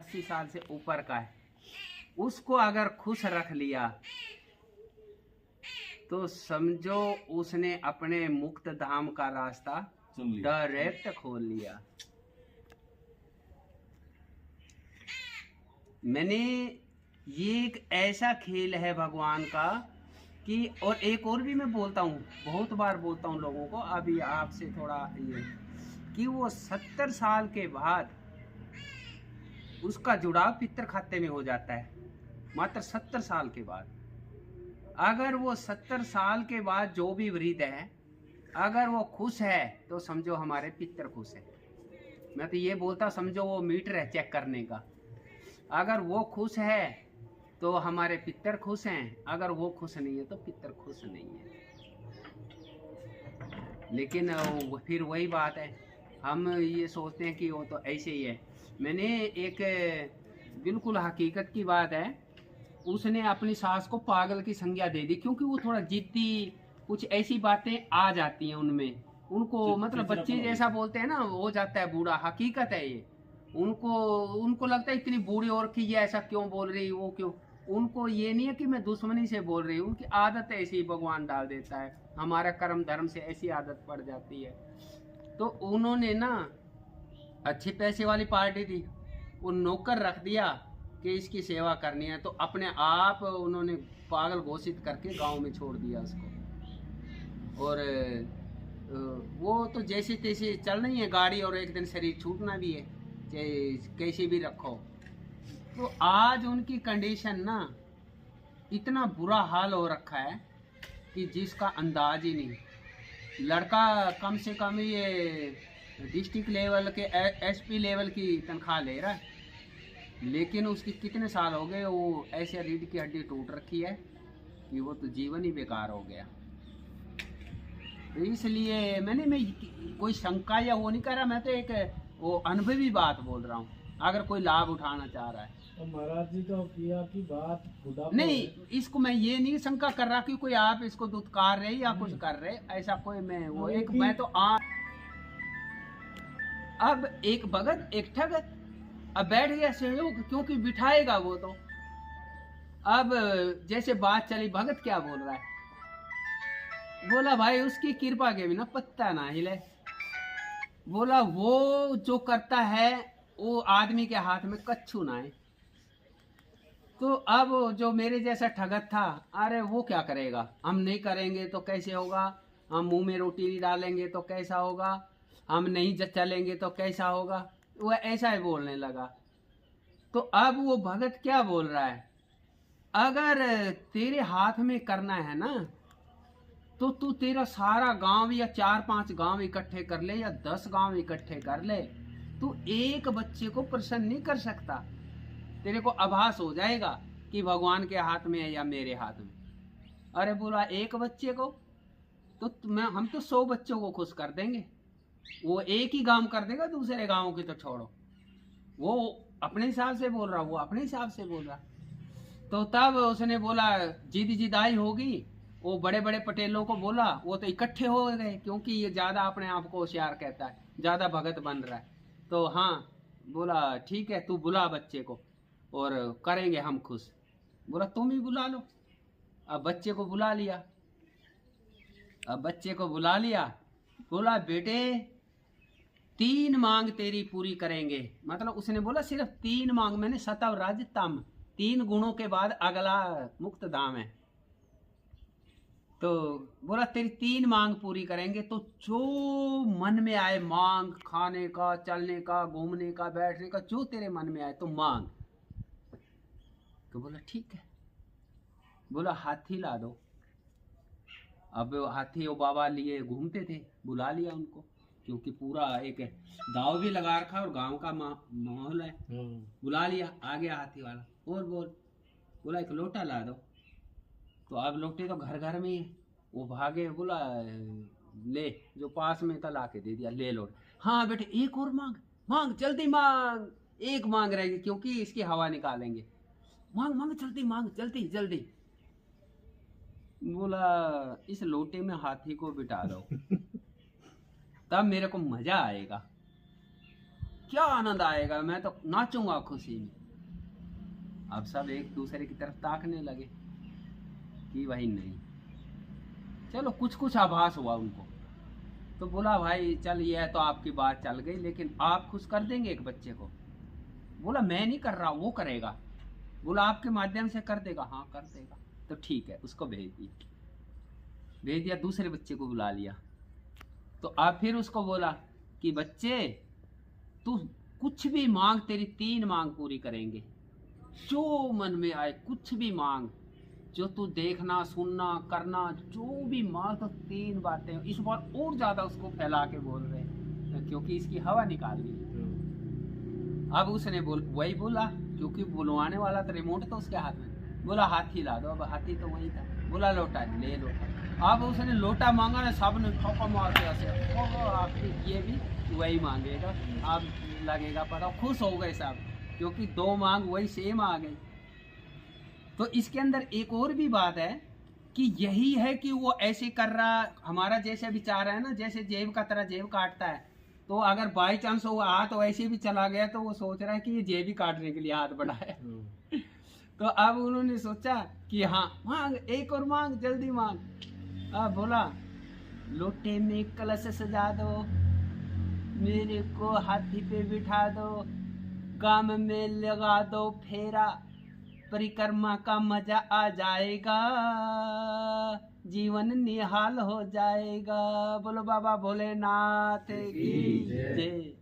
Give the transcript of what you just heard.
80 साल से ऊपर का है, उसको अगर खुश रख लिया तो समझो उसने अपने मुक्त धाम का रास्ता डायरेक्ट खोल लिया। मैंने ये एक ऐसा खेल है भगवान का कि, और एक और भी मैं बोलता हूँ, बहुत बार बोलता हूँ लोगों को, अभी आपसे थोड़ा ये कि वो 70 साल के बाद उसका जुड़ाव पितृ खाते में हो जाता है, मात्र 70 साल के बाद। अगर वो 70 साल के बाद जो भी वृद्ध है अगर वो खुश है तो समझो हमारे पितृ खुश है। मैं तो ये बोलता समझो वो मीटर है चेक करने का, अगर वो खुश है तो हमारे पितृ खुश हैं, अगर वो खुश नहीं है तो पितृ खुश नहीं है। लेकिन फिर वही बात है, हम ये सोचते हैं कि वो तो ऐसे ही है। मैंने एक बिल्कुल हकीकत की बात है, उसने अपनी सास को पागल की संज्ञा दे दी क्योंकि वो थोड़ा जिद्दी, कुछ ऐसी बातें आ जाती हैं उनमें, उनको मतलब बच्चे जैसा बोलते हैं ना, हो जाता है बूढ़ा। हकीकत है ये, उनको लगता है इतनी बूढ़ी और कि ये ऐसा क्यों बोल रही, वो क्यों। उनको ये नहीं है कि मैं दुश्मनी से बोल रही हूँ, उनकी आदत ऐसी भगवान डाल देता है, हमारा कर्म धर्म से ऐसी आदत पड़ जाती है। तो उन्होंने ना अच्छे पैसे वाली पार्टी थी, वो नौकर रख दिया कि इसकी सेवा करनी है, तो अपने आप उन्होंने पागल घोषित करके गांव में छोड़ दिया उसको। और वो तो जैसे तैसे चल रही है गाड़ी, और एक दिन शरीर छूटना भी है, चाहे कैसे भी रखो। तो आज उनकी कंडीशन ना इतना बुरा हाल हो रखा है कि जिसका अंदाज ही नहीं। लड़का कम से कम ये डिस्ट्रिक्ट लेवल के एसपी लेवल की तनख्वाह ले रहा है, लेकिन उसकी कितने साल हो गए वो ऐसे रीढ़ की हड्डी टूट रखी है कि वो तो जीवन ही बेकार हो गया। तो इसलिए मैं कोई शंका या वो नहीं कर रहा, मैं तो एक वो अनुभवी बात बोल रहा हूँ, अगर कोई लाभ उठाना चाह रहा है। तो महाराज जी तो किया की बात नहीं, इसको मैं ये नहीं शंका कर रहा कि कोई आप इसको दुत्कार रहे या कुछ कर रहे, ऐसा कोई मैं वो एक मैं तो अब एक भगत एक ठग अब बैठ गया सहयोग, क्योंकि बिठाएगा वो तो। अब जैसे बात चली, भगत क्या बोल रहा है, बोला भाई उसकी कृपा के बिना पत्ता ना हिले। बोला वो जो करता है वो आदमी के हाथ में कच्छू ना है। तो अब जो मेरे जैसा ठगत था, अरे वो क्या करेगा, हम नहीं करेंगे तो कैसे होगा, हम मुंह में रोटी नहीं डालेंगे तो कैसा होगा, हम नहीं चलेंगे तो कैसा होगा, वो ऐसा ही बोलने लगा। तो अब वो भगत क्या बोल रहा है, अगर तेरे हाथ में करना है ना तो तू तेरा सारा गांव या 4-5 गांव इकट्ठे कर ले या 10 गांव इकट्ठे कर ले, तू एक बच्चे को प्रसन्न नहीं कर सकता। तेरे को आभास हो जाएगा कि भगवान के हाथ में है या मेरे हाथ में। अरे बोला एक बच्चे को तो हम तो 100 बच्चों को खुश कर देंगे। वो एक ही गांव कर देगा, दूसरे गांव की तो छोड़ो। वो अपने हिसाब से बोल रहा, वो अपने हिसाब से बोल रहा। तो तब उसने बोला जिदाई होगी, वो बड़े बड़े पटेलों को बोला, वो तो इकट्ठे हो गए क्योंकि ये ज्यादा अपने आप को होशियार कहता है, ज्यादा भगत बन रहा है। तो हाँ बोला ठीक है तू बुला बच्चे को और करेंगे हम खुश। बोला तुम ही बुला लो। अब बच्चे को बुला लिया, बोला बेटे 3 मांग तेरी पूरी करेंगे। मतलब उसने बोला सिर्फ 3 मांग, मैंने सतव राज तम, 3 गुणों के बाद अगला मुक्त धाम है। तो बोला तेरी 3 मांग पूरी करेंगे, तो जो मन में आए मांग, खाने का, चलने का, घूमने का, बैठने का, जो तेरे मन में आए तो मांग। तो बोला ठीक है। बोला हाथी ला दो। अब हाथी वो बाबा लिए घूमते थे, बुला लिया उनको, क्योंकि पूरा एक दाव भी लगा रखा और गांव का माहौल है। बुला लिया, आ गया हाथी वाला। और बोला एक लोटा ला दो। तो अब लोटे तो घर घर में ही है, वो भागे, बोला ले, जो पास में था ला के दे दिया, ले लोट। हाँ बेटे एक और मांग जल्दी मांग, एक मांग रहेगी क्योंकि इसकी हवा निकालेंगे, मांग जल्दी, मांग जल्दी जल्दी। बोला इस लोटे में हाथी को बिठा दो तब मेरे को मजा आएगा। क्या आनंद आएगा, मैं तो नाचूंगा खुशी में। अब सब एक दूसरे की तरफ ताकने लगे कि भाई नहीं, चलो कुछ कुछ आभास हुआ उनको। तो बोला भाई चल ये तो आपकी बात चल गई, लेकिन आप खुश कर देंगे एक बच्चे को? बोला मैं नहीं कर रहा, वो करेगा। बोला आपके माध्यम से कर देगा? हाँ कर देगा। तो ठीक है, उसको भेज दिया, दूसरे बच्चे को बुला लिया। तो आप फिर उसको बोला कि बच्चे तू कुछ भी मांग, तेरी 3 मांग पूरी करेंगे, जो मन में आए कुछ भी मांग, जो तू देखना सुनना करना, जो भी मांग। तो 3 बातें इस बार और ज्यादा उसको फैला के बोल रहे हैं, क्योंकि इसकी हवा निकाल दी। अब उसने वही बोला, क्योंकि बुलवाने वाला तो रिमोट तो उसके हाथ में। बोला हाथी ला दो। अब हाथी तो वही था। बोला लोटा ले लो। अब उसने लोटा मांगा ना, सब ने ठोका मार के ऐसे, आप ये भी वही मांगेगा, अब लगेगा पता। खुश हो गए सब, क्योंकि 2 मांग वही सेम आ गई। तो इसके अंदर एक और भी बात है कि यही है कि वो ऐसे कर रहा, हमारा जैसे विचार है ना, जैसे जेब का तरह जेब काटता है, तो अगर बाई चांस वो हाथ वैसे भी चला गया तो वो सोच रहा है कि ये जेब ही काटने के लिए हाथ बढ़ाए। तो अब उन्होंने सोचा कि हाँ मांग, एक और मांग, जल्दी मांग। अब बोला लोटे में कलश सजा दो, मेरे को हाथी पे बिठा दो, काम में लगा दो फेरा, परिक्रमा का मजा आ जाएगा, जीवन निहाल हो जाएगा। बोलो बाबा भोलेनाथ की जय।